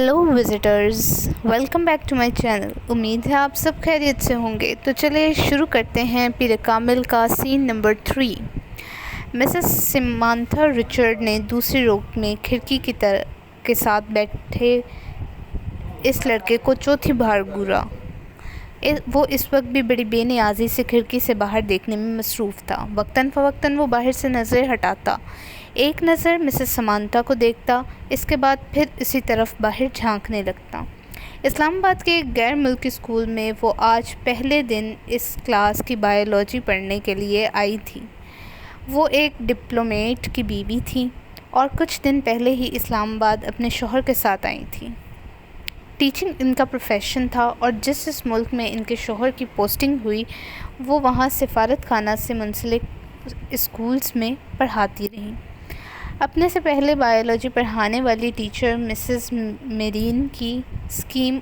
Hello visitors, welcome back to my channel. उम्मीद है आप सब खैरियत से होंगे। तो चलिए शुरू करते हैं पीर कामिल का scene number 3। Mrs Samantha Richard ने दूसरी रो में खिड़की की तरह के साथ बैठे इस लड़के को चौथी बार घूरा। वो इस वक्त भी बड़ी बेनियाजी से खिड़की से बाहर देखने में मसरूफ़ था। वक्तन फ़वक्तन वो बाहर से नज़रें हटाता, एक नज़र मिसेस समांथा को देखता, इसके बाद फिर इसी तरफ बाहर झांकने लगता। इस्लामाबाद के एक गैर मुल्की स्कूल में वो आज पहले दिन इस क्लास की बायोलॉजी पढ़ने के लिए आई थी। वो एक डिप्लोमेट की बीवी थी और कुछ दिन पहले ही इस्लामाबाद अपने शौहर के साथ आई थी। टीचिंग इनका प्रोफेशन था और जिस मुल्क में इनके शौहर की पोस्टिंग हुई वो वहाँ सिफारत खाना से मुंसलिक स्कूल्स में पढ़ाती रहीं। अपने से पहले बायोलॉजी पढ़ाने वाली टीचर मिसेस मेरीन की स्कीम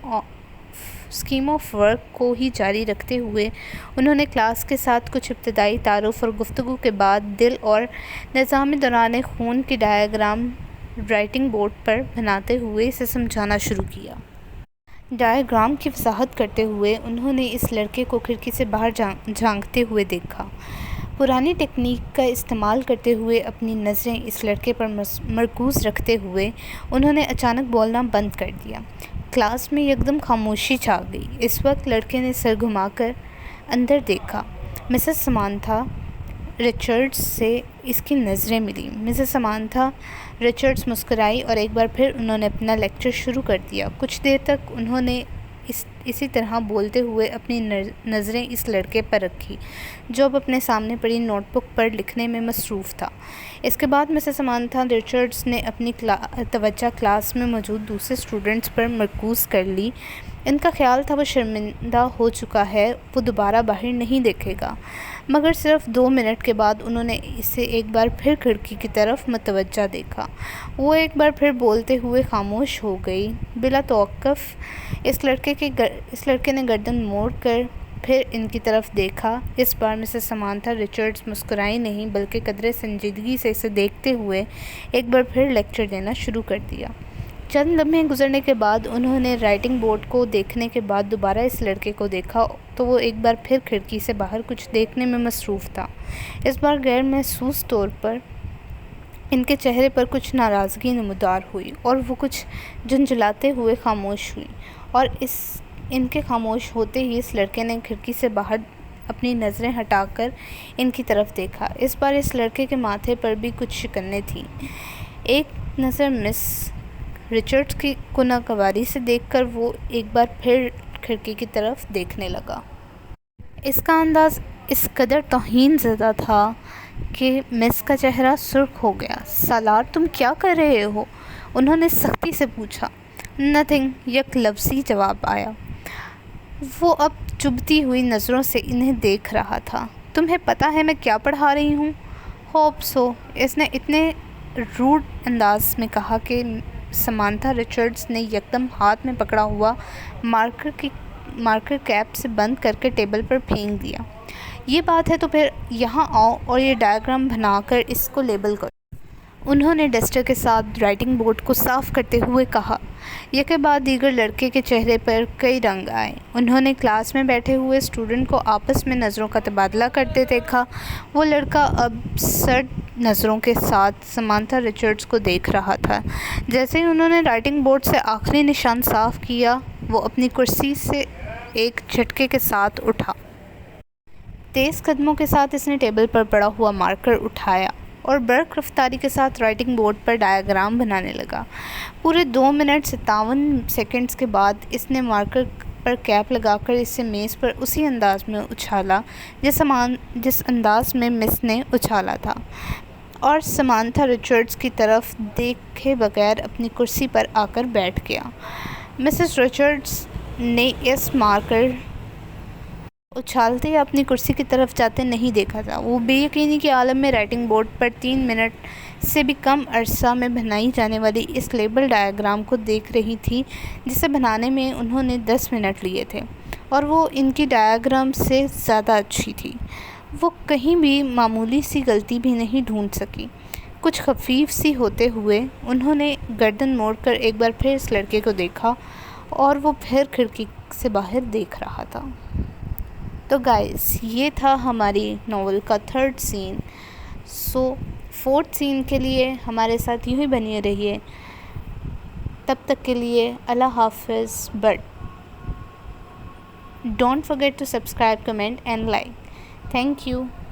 ऑफ वर्क को ही जारी रखते हुए उन्होंने क्लास के साथ कुछ इब्तदाई तारुफ और गुफ्तगू के बाद दिल और निज़ाम दौरान खून की डायग्राम राइटिंग बोर्ड पर बनाते हुए इसे समझाना शुरू किया। डायग्राम की वजाहत करते हुए उन्होंने इस लड़के को खिड़की से बाहर झांकते हुए देखा। पुरानी टेक्निक का इस्तेमाल करते हुए अपनी नज़रें इस लड़के पर मरकूज़ रखते हुए उन्होंने अचानक बोलना बंद कर दिया। क्लास में एकदम खामोशी छा गई। इस वक्त लड़के ने सर घुमाकर अंदर देखा। मिसेस समांथा रिचर्ड्स से इसकी नज़रें मिली। मिसेस समांथा रिचर्ड्स मुस्कुराई और एक बार फिर उन्होंने अपना लेक्चर शुरू कर दिया। कुछ देर तक उन्होंने इसी तरह बोलते हुए अपनी नज़रें इस लड़के पर रखी जो अब अपने सामने पड़ी नोटबुक पर लिखने में मसरूफ़ था। इसके बाद मिसेस समांथा रिचर्ड्स ने अपनी तवज्जो क्लास में मौजूद दूसरे स्टूडेंट्स पर मरकूज़ कर ली। इनका ख्याल था वो शर्मिंदा हो चुका है, वो दोबारा बाहर नहीं देखेगा। मगर सिर्फ 2 मिनट के बाद उन्होंने इसे एक बार फिर खिड़की की तरफ मुतवज्जा देखा। वो एक बार फिर बोलते हुए खामोश हो गई। बिला तवक्कुफ़ इस लड़के ने गर्दन मोड़ कर फिर इनकी तरफ देखा। इस बार मिसेस समांथा रिचर्ड्स मुस्कुराई नहीं बल्कि कदरे संजीदगी से इसे देखते हुए एक बार फिर लेक्चर देना शुरू कर दिया। चंद लम्हे गुजरने के बाद उन्होंने राइटिंग बोर्ड को देखने के बाद दोबारा इस लड़के को देखा तो वो एक बार फिर खिड़की से बाहर कुछ देखने में मसरूफ़ था। इस बार गैर महसूस तौर पर इनके चेहरे पर कुछ नाराज़गी नमूदार हुई और वो कुछ झुंझलाते हुए खामोश हुई और इनके खामोश होते ही इस लड़के ने खिड़की से बाहर अपनी नज़रें हटाकर इनकी तरफ देखा। इस बार इस लड़के के माथे पर भी कुछ शिकनें थीं। एक नज़र मिस रिचर्ड्स की कुनाकवारी से देखकर वो एक बार फिर खिड़की की तरफ देखने लगा। इसका अंदाज़ इस कदर तौहीन ज़दा था कि मिस का चेहरा सुर्ख हो गया। सालार, तुम क्या कर रहे हो? उन्होंने सख्ती से पूछा। नथिंग, एक लफ्ज़ी जवाब आया। वो अब चुभती हुई नज़रों से इन्हें देख रहा था। तुम्हें पता है मैं क्या पढ़ा रही हूँ? होप सो, इसने इतने रूड अंदाज में कहा कि समांथा रिचर्ड्स ने यकदम हाथ में पकड़ा हुआ मार्कर कैप से बंद करके टेबल पर फेंक दिया। ये बात है तो फिर यहाँ आओ और ये डायग्राम बनाकर इसको लेबल करो। उन्होंने डस्टर के साथ राइटिंग बोर्ड को साफ़ करते हुए कहा। यके बाद दीगर लड़के के चेहरे पर कई रंग आए। उन्होंने क्लास में बैठे हुए स्टूडेंट को आपस में नज़रों का तबादला करते देखा। वो लड़का अब सर्द नज़रों के साथ समांथा रिचर्ड्स को देख रहा था। जैसे ही उन्होंने राइटिंग बोर्ड से आखिरी निशान साफ़ किया वो अपनी कुर्सी से एक झटके के साथ उठा। तेज़ कदमों के साथ इसने टेबल पर पड़ा हुआ मार्कर उठाया और बर्क रफ्तारी के साथ राइटिंग बोर्ड पर डायग्राम बनाने लगा। पूरे 2 मिनट 57 सेकंड्स के बाद इसने मार्कर पर कैप लगाकर इसे मेज़ पर उसी अंदाज में उछाला जिस अंदाज में मिस ने उछाला था और समांथा रिचर्ड्स की तरफ देखे बगैर अपनी कुर्सी पर आकर बैठ गया। मिसेस रिचर्ड्स ने इस मार्कर उछालते या अपनी कुर्सी की तरफ जाते नहीं देखा था। वो बेयकीनी के आलम में राइटिंग बोर्ड पर 3 मिनट से भी कम अरसा में बनाई जाने वाली इस लेबल डायग्राम को देख रही थी जिसे बनाने में उन्होंने 10 मिनट लिए थे और वो इनकी डायग्राम से ज़्यादा अच्छी थी। वो कहीं भी मामूली सी गलती भी नहीं ढूंढ सकी। کچھ خفیف سی ہوتے ہوئے انہوں نے گردن موڑ کر ایک بار پھر اس لڑکے کو دیکھا اور وہ پھر کھڑکی سے باہر دیکھ رہا تھا۔ تو گائز یہ تھا ہماری ناول کا 3rd سین۔ سو 4تھ سین کے لیے ہمارے ساتھ یوں ہی بنی رہیے۔ تب تک کے لیے اللہ حافظ، but don't forget to subscribe, comment and like. Thank you.